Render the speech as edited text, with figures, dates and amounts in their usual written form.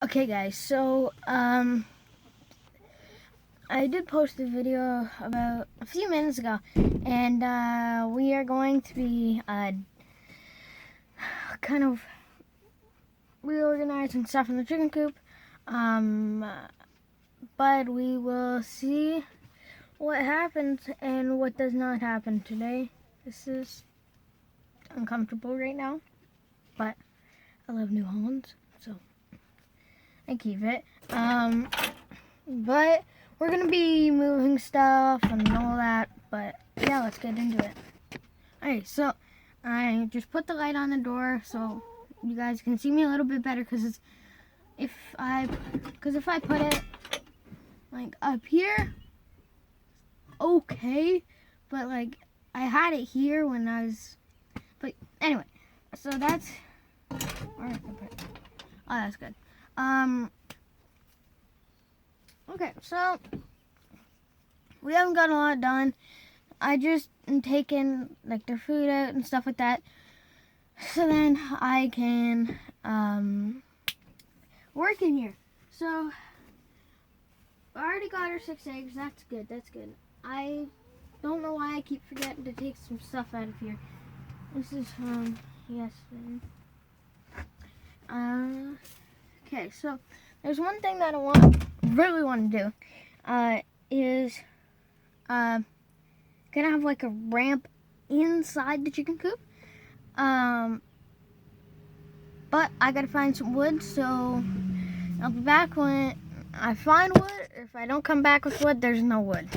Okay guys, so I did post a video about a few minutes ago, and we are going to be kind of reorganizing stuff in the chicken coop, but we will see what happens and what does not happen today. This is uncomfortable right now, but I love New Holland, so I keep it. But we're gonna be moving stuff and all that, but yeah, let's get into it. Alright, so I just put the light on the door so you guys can see me a little bit better, because if I put it like up here, okay, but like I had it here when I was, but anyway, so that's, oh, that's good. Okay, so we haven't got a lot done. I just taken like the food out and stuff like that, so then I can work in here. So I already got her 6 eggs. That's good. That's good. I don't know why I keep forgetting to take some stuff out of here. This is from yesterday. Okay, so there's one thing that I really want to do, is gonna have like a ramp inside the chicken coop. But I gotta find some wood, so I'll be back when I find wood. If I don't come back with wood, there's no wood.